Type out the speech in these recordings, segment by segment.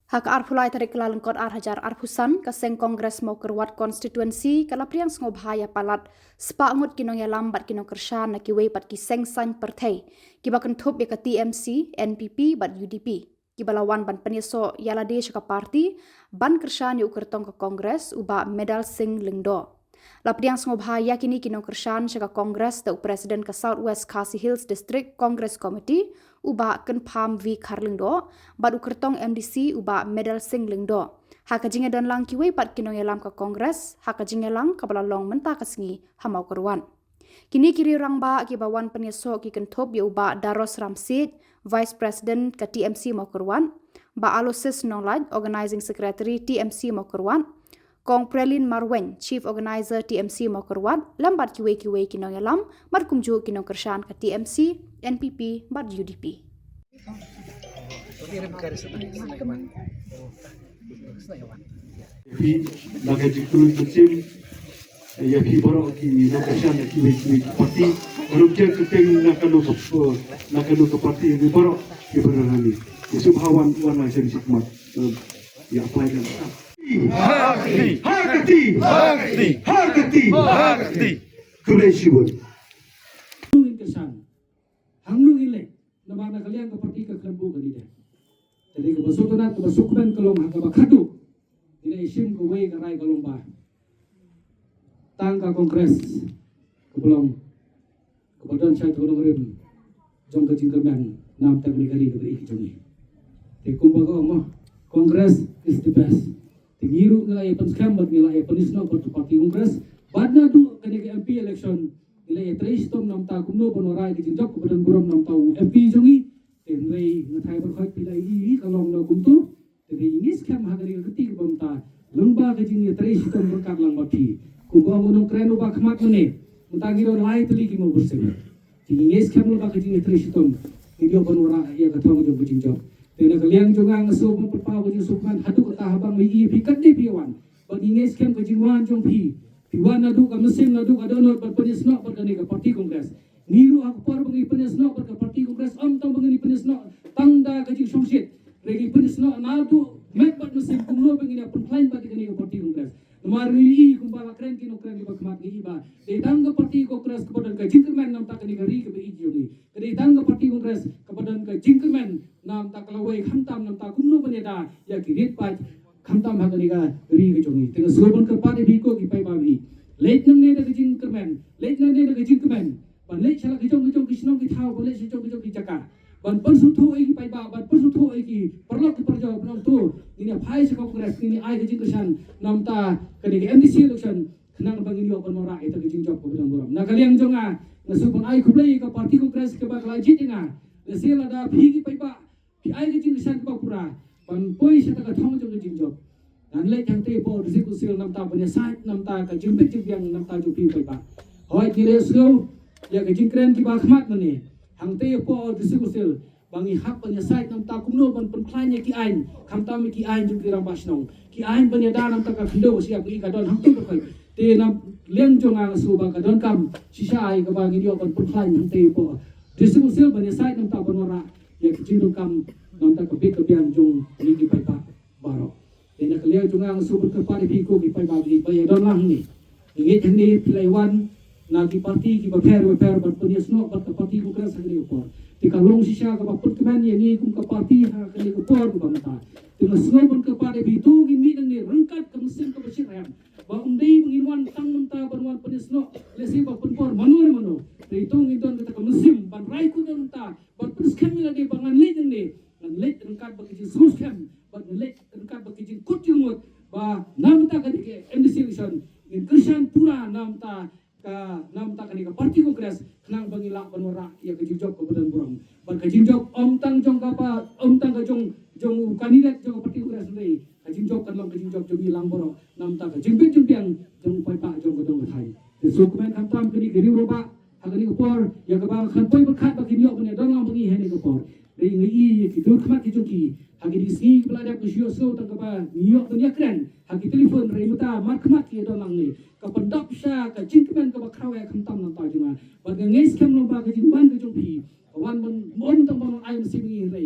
Hak Prelyne Tarik K'lyngkot Hajar Pusan ke Seng Congress Mawkyrwat Constituency ke lapriang sngewbha ya Palat Spah Ngut Nongialam Nongkyrshan na Kiwei bat ki Seng sain pyrthei kiba Kynpham ya ke TMC NPP bat UDP kiba lawan ban Pyniasoh ialade shaka parti ban kyrshan yu kyrtong ke Congress Bah Medal Sing Lyngdoh. Lapriang sngewbha ya kini kyrshan shaka Congress te Presiden ke Southwest Khasi Hills District Congress Committee Bah Kynpham V Kharlyngdoh bat kyrtong MDC Bah Medal Sing Lyngdoh. Hak jingiadonlang Kiwei bat Nongialam ke Congress hak jingialang kabalalong mynta kasngi Mawkyrwat. Kini kiri rang ba kibawan Pyniasoh ki Kynpham ya Bah Daros Ramsiej Vice President ke TMC Mawkyrwat, Bah Alosis Nonglait Organizing Secretary TMC Mawkyrwat, Kong Prelyne Marweiñ Chief Organizer TMC Mawkyrwat lambat Kiwei ki Nongialam mat kumju ki Nongkyrshan ke TMC NPP bat UDP. Ya ki borok ki Nongkyrshan ki parti kerja kepeng nakalu ke parti ni borok ki berani isu hawan warna sensi mat ya apply kan hakati kulesibun Kyrsan hangnung ile na mana kalian ke parti ke kelembu ke dia jadi ke basutan ke basukan kelong ke bakadu ile isim ke wei ke rai kelong ba tangka Congress kebelum kebadan saya tolong rem jong ke jingkerman nam tak negari ke beri jongi te kumba ko mo Congress is the best tingiru nilai penskam bat nilai penisno bat parti Congress badna du kene ke MP election nilai treistom nam ta kumno bonorai ke jingjok kebadan guram nam tau MP jongi te nilai ngathai ber khoi pilai hi kalong na kumtu te ingis kam hagari keti ke bomta lengba ke jing treistom berkat lang bati kumba ngunung kren ubah khmat mene mentagiro lai tuli ki mo bersem ingis kam ubah ke jing treistom video bonora ya kathong jo jingjok tena kaliang jongang ngeso perpau ke sukman hadu ka habang mi pikat de piwan bang ingis kam ke jingwan jong piwan nadu ka mesim nadu ka donor bat Pyniasoh bat ka parti Congress niru aku par bang Pyniasoh bat ka parti Congress am tang bang Pyniasoh tangda ka jing somsit regi Pyniasoh nadu met bat mesim kumno bang ina Prelyne bat ka parti Congress Mari kumbala kren kino kren ba kmat ni iba de tangga parti Congress kepadan ka jingkerman nam tak negari ke bi joni de tangga parti Congress kepadan ka jingkerman nam tak lawai khamtam nam tak kumno baneda ya kirit pa khamtam ha ka ri ke joni teng sobon ke parti bi ko ki pai ba bi leit nam ne ka jingkerman leit nam ne ka jingkerman ban leit chala ki jong kisno ki thau ban leit jong ki jaka ban persu thu ai ki pai ba ban persu thu ai ki perlok ki perjo ban tu ini phai se Congress ini ai ke jingkersan nam ta kani MDC election kenang bang ini open mora itu ke jingjok ko bidang boram na kaliang jonga nasubang ai kublai ka parti Congress ke ba klajit inga lesela da phigi pai ba ki ai ke jingkersan ka pura ban poi se ta ka thong jong ke jingjok dan le jang te po risiku sil nam ta banya site nam ta ka jimbek jingbiang nam ta ju pi pai ba hoi ki leslo ya ke jingkren ki ba khmat mane hang te po risiku sil bangi hak banya site nam ta kumno ban Prelyne ki ain khamta mi ki ain ju ki ram basnong ki ain banya da nam ta ka khindo siap ki ka don hang tu ko te nam leng jonga su ba ka don kam sisa ai ka bangi dio ban Prelyne hang te po distribu sil banya site nam ta bonora ya ki jinu kam nam ta ka bik ka biang jong ni ki pai pa baro te na ka leng jonga su ban ka pari bi ko ki pai ba bi pai don lang ni ngi thang ni Prelyne na ki parti ki ba pher ban Pyniasoh ban ka parti ko kra sagri ko tika long sisa ka baput keman yang ni kum ka parti ha kali ko por ko bangta tika snobon ka pare bitu gi mi nang ni rengkat ka mesin ka besir ram ba undai mengirwan tang menta banwan Pyniasoh lesi ba penpor mano itu ngidon ka mesim ban rai ku dan ta ban perskem la de bangan le nang ni nan le rengkat ba ki sus kem ba le rengkat ba ki kut jumut ba nam ta ka ke MDC election in Kyrshan pura nam ta kani ka parti Congress kenang bangila banora ya ke jingjok ke badan burang ban ka jingjok om tang ka jong kandidat jong parti Congress ni ka jingjok kan long ka jingjok jong ilang borok nam ta ka jingpet jingpiang jong pai pa jong ka dong thai de su komen khamtam kini ke roba hagani upor ya ka bang khan pai bakhat ba kini ok ne dong lang bangi hene ko por re ngi ki dur khmat ki jongki hagi di si belada ku sio so tang ka ba niok dunia kren hagi telefon re muta mat khmat ki dong lang ni ka pendap sha ka jingkemen ka bakraw ya khamtam nam ta jinga ba ngeis kem lo ba ka jingban ka jongpi wan mon tang bon ai msi ngi re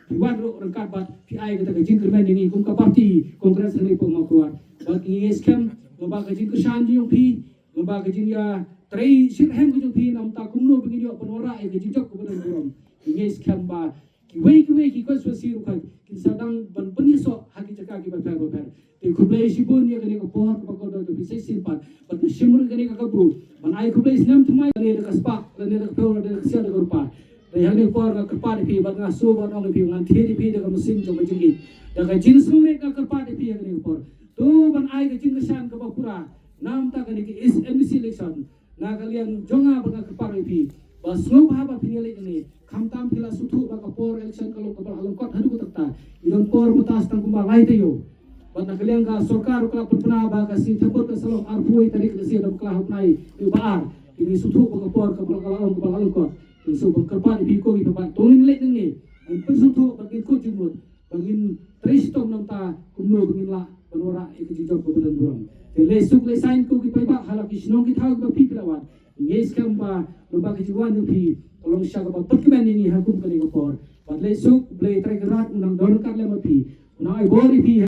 Piwan ro rengkat bat PI kata kajing kermen ini kum ka parti Congress ni pun Mawkyrwat. Bat ini scam lomba kajing kyrshan jing pi, lomba kajing ya trai sirhem kajing pi nam ta kumno begini yo penora e kajing jok kepada buram. Ini scam ba Kiwei ki konstituensi ru kan kin sadang ban Pyniasoh haki jaka ki ba fer. Te kublai sibun ya kani ko pohar ko ko do bi sai simpat. Bat shimur kani ka kabru. Ban ai kublai snam thumai ne ka spak ne ka peur ne ka sia de rupa. Yang ni por ka kerpa di pi bat ngaso bat ong pi ngan thiri pi de ka mesin jong jingi da ka jin sumre ka kerpa di pi yang ni por tu ban ai ka jing kyrshan ka bakura nam ta ka ni ki SMC election na kalian jonga ba ka kerpa di pi ba sngewbha ba pinili ni khamtam pila suthu ba ka por election ka lo ka Kharlyngkot hadu ko takta idon por mutas tang kumba lai tayo bat na kalian ka sarkar ka puna ba ka si thapur ka salom arpui tarik si da ka hupnai yu baar ini suthu ba ka por ka Kharlyngkot so berkerpan di ko ipa tongin leit ni an persutu bagin ko jumut bagin tristom nam ta kumno bagin la panora e ki job ko dan buram te le suk le sain ko ki pa hala ki Shillong ki thau ba pi pilawat yes kam ba lomba ki jiwan ni pi tolong sya ba putmen ni hakum kani ko por bat le suk ble trai rat unang don kar le ma pi una ai bori pi